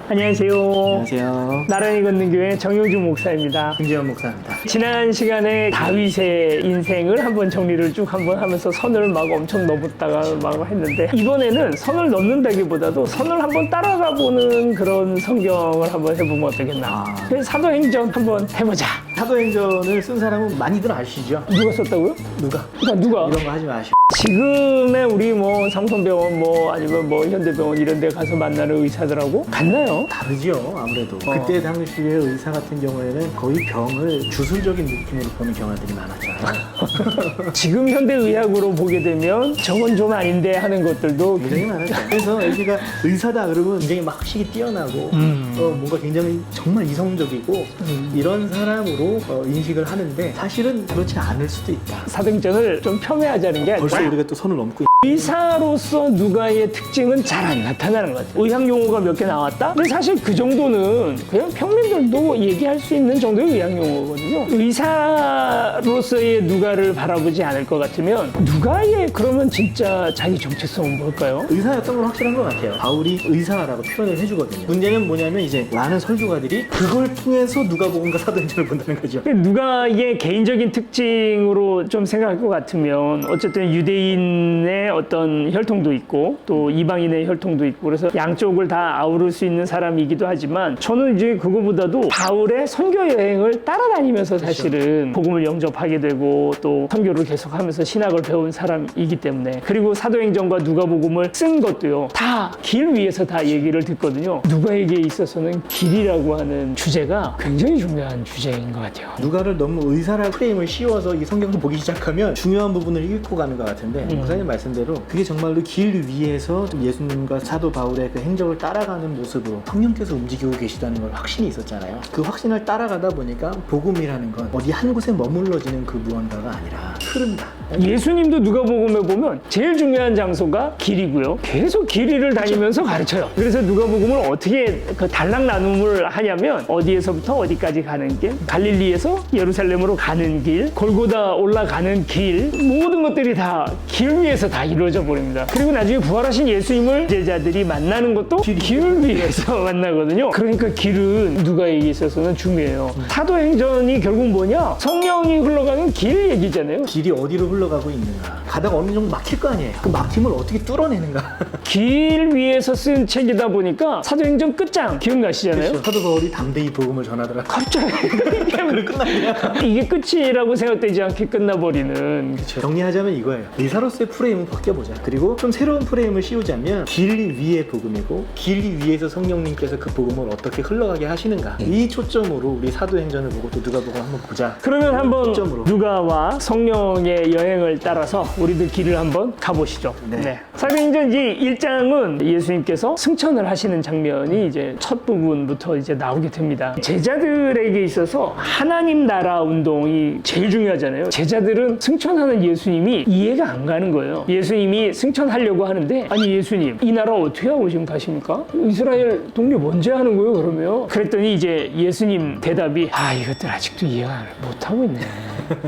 안녕하세요. 안녕하세요. 나란히 걷는 교회 정효주 목사입니다. 김재현 목사입니다. 지난 시간에 다윗의 인생을 한번 정리를 쭉 한번 하면서 선을 막 엄청 넘었다가 막 했는데, 이번에는 선을 넘는다기보다도 선을 한번 따라가 보는 그런 성경을 한번 해보면 어떠겠나. 그래서 사도행전 한번 해보자. 사도행전을 쓴 사람은 많이들 아시죠? 누가 썼다고요? 누가? 그러니까 누가? 이런 거 하지 마시고. 지금의 우리 뭐 삼성병원 뭐 아니면 뭐 현대병원 이런 데 가서 만나는 의사들하고 같나요? 다르죠, 아무래도. 그때 당시에 의사 같은 경우에는 거의 병을 주술적인 느낌으로 보는 경우들이 많았잖아요. 지금 현대의학으로 보게 되면 저건 좀 아닌데 하는 것들도 굉장히 많았죠. 그래서 여기가 의사다 그러면 굉장히 막 학식이 뛰어나고 뭔가 굉장히 정말 이성적이고 이런 사람으로 인식을 하는데, 사실은 그렇지 않을 수도 있다. 사도행전을 좀 폄훼하자는 게 아니라 벌써 우리가 또 선을 넘고 의사로서 누가의 특징은 잘 안 나타나는 것 같아요. 의학 용어가 몇 개 나왔다? 근데 사실 그 정도는 그냥 평민들도 얘기할 수 있는 정도의 의학 용어거든요. 의사로서의 누가를 바라보지 않을 것 같으면 누가의 그러면 진짜 자기 정체성은 뭘까요? 의사였던 건 확실한 것 같아요. 바울이 의사라고 표현을 해주거든요. 문제는 뭐냐면 이제 많은 설교가들이 그걸 통해서 누가복음과 사도행전을 본다는 거죠. 누가의 개인적인 특징으로 좀 생각할 것 같으면 어쨌든 유대인의 어떤 혈통도 있고 또 이방인의 혈통도 있고, 그래서 양쪽을 다 아우를 수 있는 사람이기도 하지만, 저는 이제 그거보다도 바울의 선교 여행을 따라다니면서 사실은 복음을 영접하게 되고 또 선교를 계속하면서 신학을 배운 사람이기 때문에, 그리고 사도행전과 누가복음을 쓴 것도요 다 길 위에서 다 얘기를 듣거든요. 누가에게 있어서는 길이라고 하는 주제가 굉장히 중요한 주제인 것 같아요. 누가를 너무 의사라는 프레임을 씌워서 이 성경을 보기 시작하면 중요한 부분을 읽고 가는 것 같은데, 목사님 말씀대로 그게 정말로 길 위에서 예수님과 사도 바울의 그 행적을 따라가는 모습으로 성령께서 움직이고 계시다는 걸 확신이 있었잖아요. 그 확신을 따라가다 보니까 복음이라는 건 어디 한 곳에 머물러지는 그 무언가가 아니라 흐른다. 예수님도 누가복음에 보면 제일 중요한 장소가 길이고요. 계속 길 위를 다니면서 가르쳐요. 그래서 누가복음을 어떻게 그 단락 나눔을 하냐면, 어디에서부터 어디까지 가는 길, 갈릴리에서 예루살렘으로 가는 길, 골고다 올라가는 길, 모든 것들이 다 길 위에서 다 이루어져 버립니다. 그리고 나중에 부활하신 예수님을 제자들이 만나는 것도 길 위에서 만나거든요. 그러니까 길은 누가에게 있어서는 중요해요. 사도행전이 결국 뭐냐? 성령이 흘러가는 길 얘기잖아요. 길이 어디로 흘러가고 있는가, 가다가 어느 정도 막힐 거 아니에요. 그 막힘을 어떻게 뚫어내는가. 길 위에서 쓴 책이다 보니까 사도행전 끝장 기억나시잖아요? 그렇죠. 사도 바울이 담대히 복음을 전하더라. 갑자기 그래 끝나냐. 이게 끝이라고 생각되지 않게 끝나버리는. 그렇죠. 정리하자면 이거예요. 의사로서의 프레임을 바뀌어보자. 그리고 좀 새로운 프레임을 씌우자면 길 위의 복음이고, 길 위에서 성령님께서 그 복음을 어떻게 흘러가게 하시는가, 이 초점으로 우리 사도행전을 보고 또 누가복음을 한번 보자. 그러면 한번 초점으로. 누가와 성령의 여행을 따라서 우리들 길을 한번 가보시죠. 네. 사도행전 1장은 예수님께서 승천을 하시는 장면이 이제 첫 부분부터 이제 나오게 됩니다. 제자들에게 있어서 하나님 나라 운동이 제일 중요하잖아요. 제자들은 승천하는 예수님이 이해가 안 가는 거예요. 예수님이 승천하려고 하는데, 아니 예수님 이 나라 어떻게 하고 지금 가십니까? 이스라엘 독립 언제 하는 거예요 그러면? 그랬더니 이제 예수님 대답이, 이것들 아직도 이해가 못하고 있네.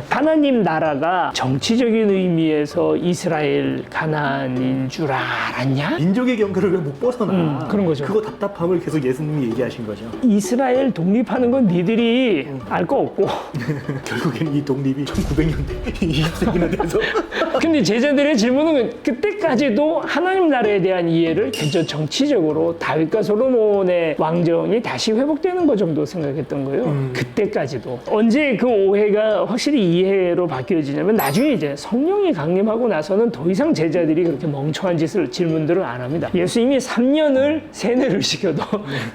하나님 나라가 정치적인 의미에서 이스라엘 가나안인 줄 알았냐? 민족의 경계를 왜 못 벗어나. 그런 거죠. 그거 답답함을 계속 예수님이 얘기하신 거죠. 이스라엘 독립하는 건 니들이 알 거 없고. 결국에는 이 독립이 1900년대 20세기나 돼서 근데 제자들의 질문은 그때까지도 하나님 나라에 대한 이해를 그저 정치적으로 다윗과 솔로몬의 왕정이 다시 회복되는 거 정도 생각했던 거예요. 그때까지도. 언제 그 오해가 확실히 이해로 바뀌어지냐면, 나중에 이제 성령이 강림하고 나서는 더 이상 제자들이 그렇게 멍청한 질문들을 안 합니다. 예수님이 3년을 세뇌를 시켜도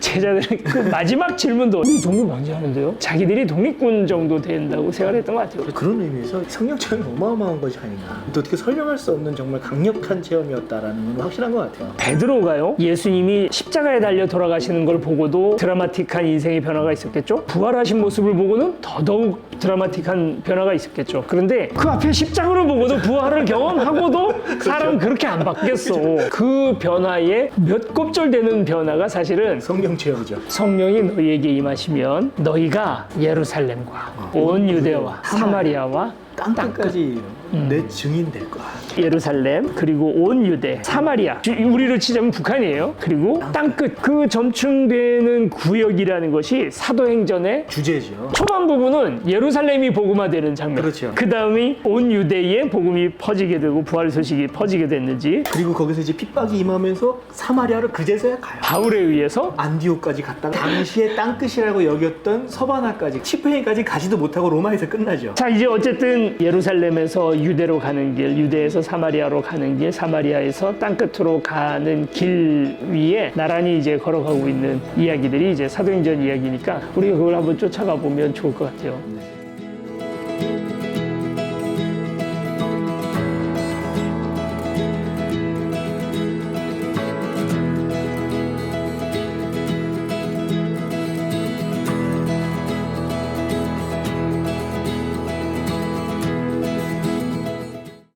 제자들은 그 마지막 질문도 우리 독립 언제 하는데요? 자기들이 독립군 정도 된다고 생각했던 것 같아요. 그런 의미에서 성령 체험이 어마어마한 것이 아닌가. 또 어떻게 설명할 수 없는 정말 강력한 체험이었다라는 건 확실한 것 같아요. 베드로가요, 예수님이 십자가에 달려 돌아가시는 걸 보고도 드라마틱한 인생의 변화가 있었겠죠? 부활하신 모습을 보고는 더더욱 드라마틱한 변화가 있었겠죠. 그런데 그 앞에 십자가를 보고도 부활을 경험하고도 사람 그렇게 안 바뀌었어. 그 변화에 몇 곱절 되는 변화가 사실은 성령 체험이죠. 성령이 너희에게 임하시면 너희가 예루살렘과 온 유대와 사마리아와 땅끝까지 내 증인 될 거야. 예루살렘 그리고 온 유대 사마리아 우리로 치자면 북한이에요. 그리고 땅끝 그 점층되는 구역이라는 것이 사도행전의 주제죠. 초반 부분은 예루살렘이 복음화되는 장면. 그렇죠. 그 다음이 온 유대에 복음이 퍼지게 되고 부활 소식이 퍼지게 됐는지 그리고 거기서 이제 핍박이 임하면서 사마리아를 그제서야 가요. 바울에 의해서 안디옥까지 갔다가 당시에 땅끝이라고 여겼던 서바나까지 치페인까지 가지도 못하고 로마에서 끝나죠. 자 이제 어쨌든 예루살렘에서 유대로 가는 길, 유대에서 사마리아로 가는 길, 사마리아에서 땅끝으로 가는 길 위에 나란히 이제 걸어가고 있는 이야기들이 이제 사도행전 이야기니까 우리가 그걸 한번 쫓아가 보면 좋을 것 같아요.